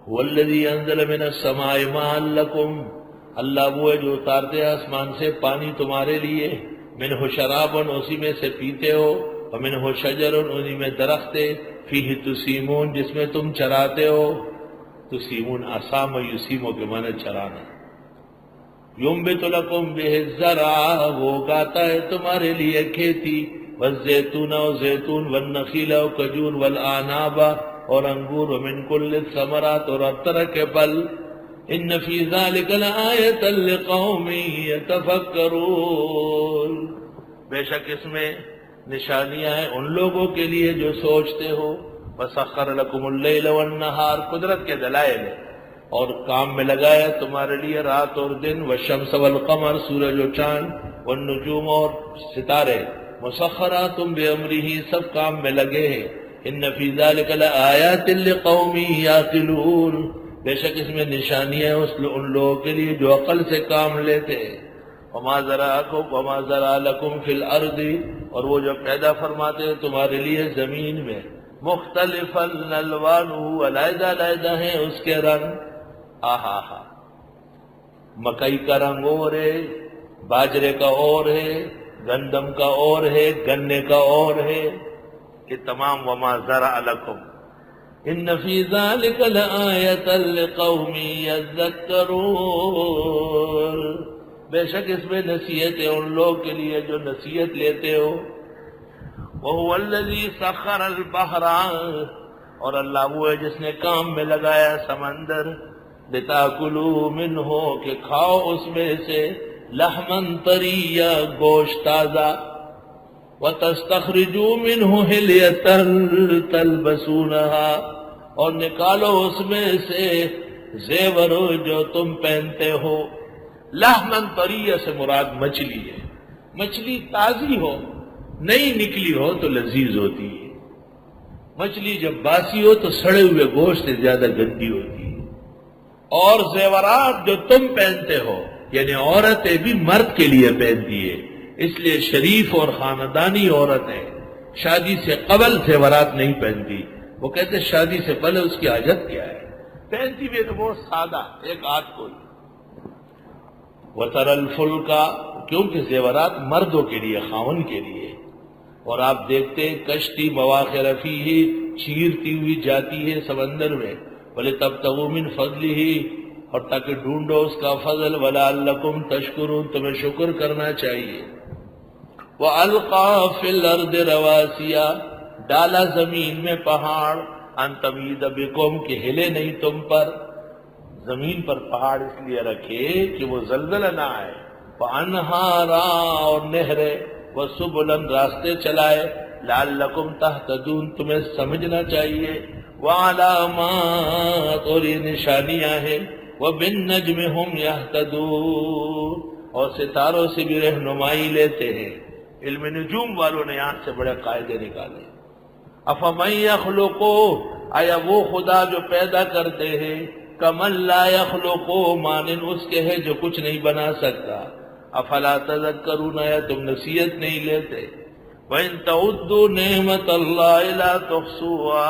والذی انزل من السماء ماء لکم، اللہ وہ ہے جو اتارتے ہیں آسمان سے پانی تمہارے لیے، منہ شرابن اسی میں سے پیتے ہو، ومنہ شجرن اسی میں درخت فیہ تسیمون جس میں تم چراتے ہو۔ تسیمون اسام و یسیمو کے معنی چرانا۔ ینبت لکم بہ الزرع، وہ اگاتا ہے تمہارے لیے کھیتی، والزیتون و زیتون والنخیل و کجور والاعناب اور انگور، ومن کل الثمرات اور ہر طرح کے پھل۔ ان فی ذلک لآیۃ لقوم یتفکرون، بے شک اس میں نشانیاں ہیں ان لوگوں کے لیے جو سوچتے ہو۔ وسخر لکم اللیل والنہار، قدرت کے دلائل ہے، اور کام میں لگایا تمہارے لیے رات اور دن، والشمس والقمر سورج و چاند، والنجوم اور ستارے، مسخرات بامرہ سب کام میں لگے ہیں۔ ان فی ذلک لآیات لقوم یعقلون، بے شک اس میں نشانیاں ان لوگوں کے لیے جو عقل سے کام لیتے ہیں۔ وما ذرأکم وما ذرأ لکم فی الارض، اور وہ جو پیدا فرماتے ہیں تمہارے لیے زمین میں، مختلفا الوانہ، علیحدہ علیحدہ ہیں اس کے رنگ۔ آہا ہا، مکئی کا رنگ اور ہے، باجرے کا اور ہے، گندم کا اور ہے، گنے کا اور ہے، یہ تمام وما ذرأ لکم۔ ان فی ذلک لآیۃ لقوم یذکرون، بے شک اس میں نصیحت ہے ان لوگ کے لیے جو نصیحت لیتے ہو۔ وَهُوَ الَّذِي سَخَّرَ الْبَحْرَ، اور اللہ وہ ہے جس نے کام میں لگایا سمندر، لِتَأْكُلُوا مِنْهُ کہ کھاؤ اس میں سے، لَحْمًا طَرِيًّا گوشت تازہ، وَتَسْتَخْرِجُوا مِنْهُ حِلْيَةً تَلْبَسُونَهَا اور نکالو اس میں سے زیور جو تم پہنتے ہو۔ لحمن طریہ سے مراد مچھلی ہے، مچھلی تازی ہو، نئی نکلی ہو تو لذیذ ہوتی ہے، مچھلی جب باسی ہو تو سڑے ہوئے گوشت سے زیادہ گندی ہوتی ہے۔ اور زیورات جو تم پہنتے ہو، یعنی عورتیں بھی مرد کے لیے پہنتی ہے، اس لیے شریف اور خاندانی عورت ہے، شادی سے قبل زیورات نہیں پہنتی۔ وہ کہتے شادی سے پہلے اس کی حاجت کیا ہے، پہنتی بھی تو بہت سادہ ایک ہاتھ کو۔ وَتَرَى الْفُلْكَ کیونکہ زیورات مردوں کے لیے، خاون کے لیے، اور آپ دیکھتے ہیں کشتی مواخر فیہ چیرتی ہوئی جاتی ہے سمندر میں، وَلِتَبْتَغُوا مِنْ فَضْلِهِ اور تاکہ ڈھونڈو اس کا فضل، وَلَعَلَّكُمْ تَشْكُرُونَ تمہیں شکر کرنا چاہیے۔ وَأَلْقَى فِي الْأَرْضِ رَوَاسِيَ ڈالا زمین میں پہاڑ، أَن تَمِيدَ بِكُمْ کہ ہلے نہیں تم پر، زمین پر پہاڑ اس لیے رکھے کہ وہ زلزلہ نہ آئے، وَأَنْهَارًا اور نہریں، وَسُبُلًا راستے چلائے، لَعَلَّكُمْ تَهْتَدُونَ تمہیں سمجھنا چاہیے، وَعَلَامَاتٍ اور یہ نشانیاں ہیں، وَبِالنَّجْمِ هُمْ يَهْتَدُونَ اور ستاروں سے بھی رہنمائی لیتے ہیں۔ علم نجوم والوں نے یہاں سے بڑے قاعدے نکالے۔ أَفَمَن يَخْلُقُ آیا وہ خدا جو پیدا کرتے ہیں، کمن لا يخلق مانن اس کے ہے جو کچھ نہیں بنا سکتا، افلا تذکرون یا تم نصیحت نہیں لیتے، وَإِن تَعُدُّوا نِعْمَةَ اللَّهِ لَا تُحْصُوهَا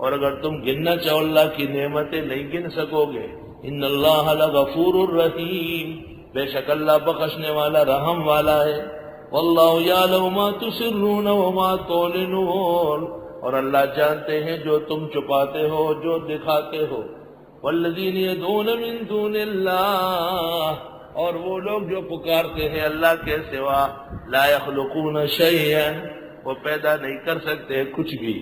اور اگر تم گننا چاہو اللہ کی نعمتیں نہیں گن سکو گے، ان اللہ لغفور الرحیم بے شک اللہ بخشنے والا رحم والا ہے، واللہ یعلم ما تسرون وما تعلنون اور اللہ جانتے ہیں جو تم چھپاتے ہو جو دکھاتے ہو، والذین یدعون من دون اللہ اور وہ لوگ جو پکارتے ہیں اللہ کے سوا، لا یخلقون شیئا وہ پیدا نہیں کر سکتے کچھ بھی،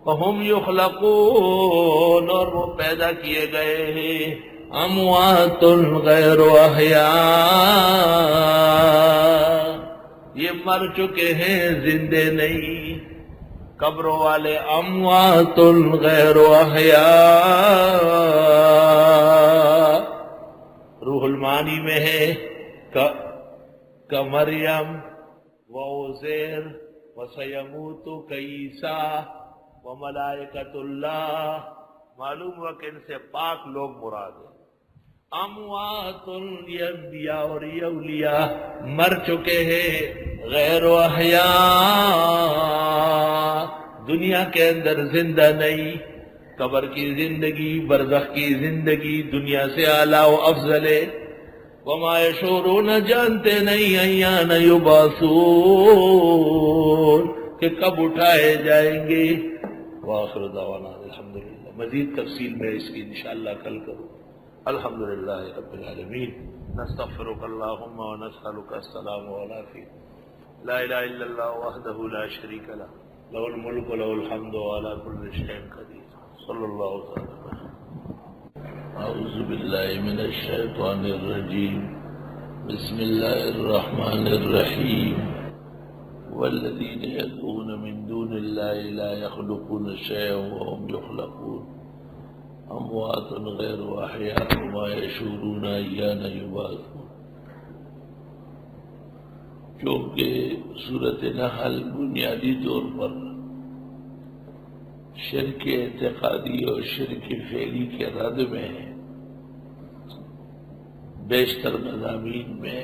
وہم یخلقون اور وہ پیدا کیے گئے ہیں، اموات غیر احیاء یہ مر چکے ہیں زندے نہیں، قبروں والے اموات غیر احیاء۔ روح المعانی میں ہے کمریم و عزیر و سیموت کعیسیٰ و ملائکۃ اللہ، معلوم ہوا کہ ان سے پاک لوگ مراد ہیں۔ اموات یہ انبیاء اور یہ اولیاء مر چکے ہیں، غیر احیاء دنیا کے اندر زندہ نہیں، قبر کی زندگی، برزخ کی زندگی دنیا سے اعلیٰ و افضل ہے۔ وما یشعرون، جانتے نہیں، ایان یبعثون، کہ کب اٹھائے جائیں گے۔ وآخر دعوانا الحمدللہ۔ مزید تفصیل میں اس کی انشاءاللہ کل کروں۔ الحمدللہ رب العالمین، نستغفرک اللہم ونسألک السلام والعافیہ۔ لا الہ الا اللہ وحدہ لا شریک لہ، لہ الملک ولہ الحمد وعلی کل شیء قدیر۔ صلی اللہ علیہ وسلم۔ اعوذ باللہ من الشیطان الرجیم، بسم اللہ الرحمن الرحیم۔ والذین یدعون من دون اللہ لا یخلقون شیئا وهم یخلقون، اموات غیر احیاء وما یشعرون ایان یبعثون۔ چونکہ سورۃ نحل بنیادی طور پر شرک اعتقادی اور شرک فعلی کے رد میں ہے، بیشتر مضامین میں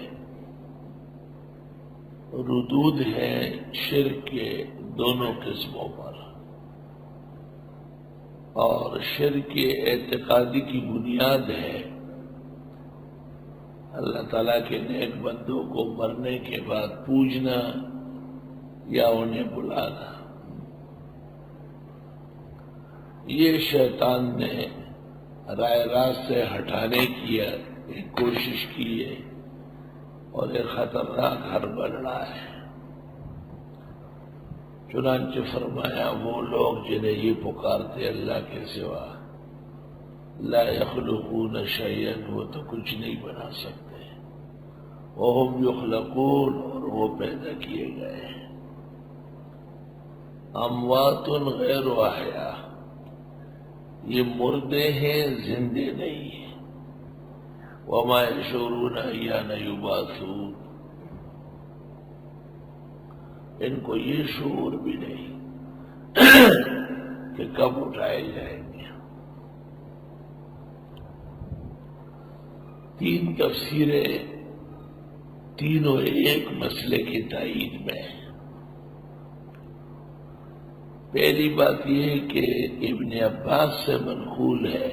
ردود ہیں شرک کے دونوں قسموں پر، اور شرک اعتقادی کی بنیاد ہے اللہ تعالیٰ کے نیک بندوں کو مرنے کے بعد پوجنا یا انہیں بلانا۔ یہ شیطان نے رائے راست سے ہٹانے کی ایک کوشش کی ہے اور ایک خطرناک حرب بڑھ رہا ہے۔ چنانچہ فرمایا وہ لوگ جنہیں یہ پکارتے اللہ کے سوا، لا یخلقون شیئا، وہ تو کچھ نہیں بنا سکتے، وہم یخلقون، اور وہ پیدا کیے گئے ہیں، اموات غیر احیاء، یہ مردے ہیں زندے نہیں ہیں، وما یشعرون ایان یبعثون، ان کو یہ شعور بھی نہیں کہ کب اٹھائے جائیں گے۔ تین تفسیریں تینوں ایک مسئلے کی تائید میں ہیں۔ پہلی بات یہ ہے کہ ابن عباس سے منقول ہے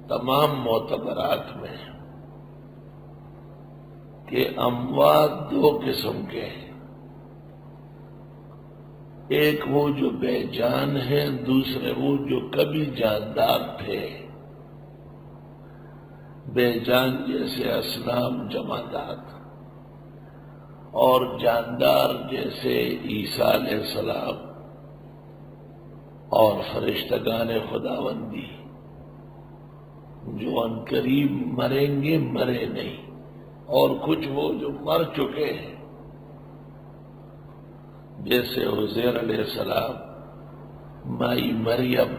تمام معتبرات میں کہ اموات دو قسم کے ہیں، ایک وہ جو بے جان ہیں، دوسرے وہ جو کبھی جاندار تھے۔ بے جان جیسے اصنام جمادات، اور جاندار جیسے عیسیٰ علیہ السلام اور فرشتگان خداوندی، جو عنقریب مریں گے، مرے نہیں، اور کچھ وہ جو مر چکے ہیں، جیسے عزیر علیہ السلام، مائی مریم،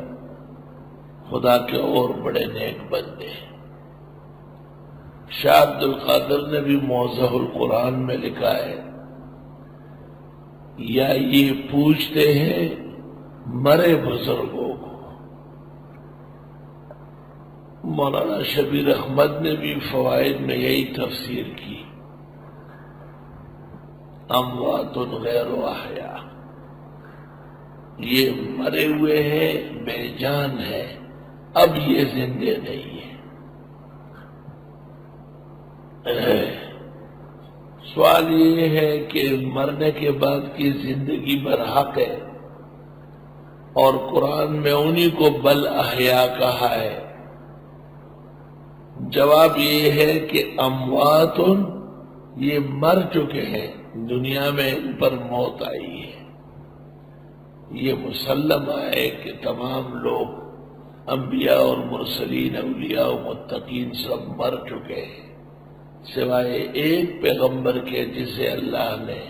خدا کے اور بڑے نیک بندے ہیں۔ شاہ عبد القادر نے بھی موضح القرآن میں لکھا ہے، یا یہ پوچھتے ہیں مرے بزرگوں کو۔ مولانا شبیر احمد نے بھی فوائد میں یہی تفسیر کی، اموات غیر احیاء، یہ مرے ہوئے ہیں، بے جان ہے، اب یہ زندے نہیں ہیں۔ سوال یہ ہے کہ مرنے کے بعد کی زندگی برحق ہے، اور قرآن میں انہی کو بل احیاء کہا ہے۔ جواب یہ ہے کہ اموات یہ مر چکے ہیں، دنیا میں ان پر موت آئی ہے۔ یہ مسلم ہے کہ تمام لوگ، انبیاء اور مرسلین، اولیاء و متقین سب مر چکے ہیں، سوائے ایک پیغمبر کے جسے اللہ نے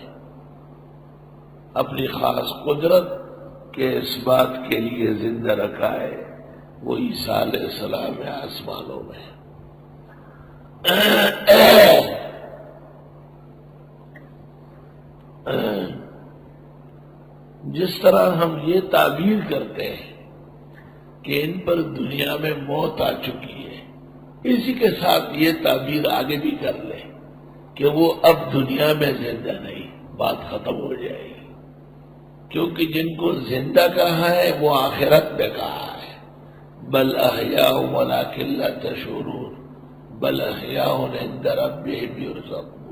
اپنی خاص قدرت کے اس بات کے لیے زندہ رکھا ہے، وہ عیسیٰ علیہ السلام ہے آسمانوں میں۔ جس طرح ہم یہ تعبیر کرتے ہیں کہ ان پر دنیا میں موت آ چکی ہے، اسی کے ساتھ یہ تعبیر آگے بھی کر لیں کہ وہ اب دنیا میں زندہ نہیں، بات ختم ہو جائے گی، کیونکہ جن کو زندہ کہا ہے وہ آخرت میں کہا ہے۔ بل احیاء ولکن لا تشعرون بل احیاء عند ربهم یرزقون۔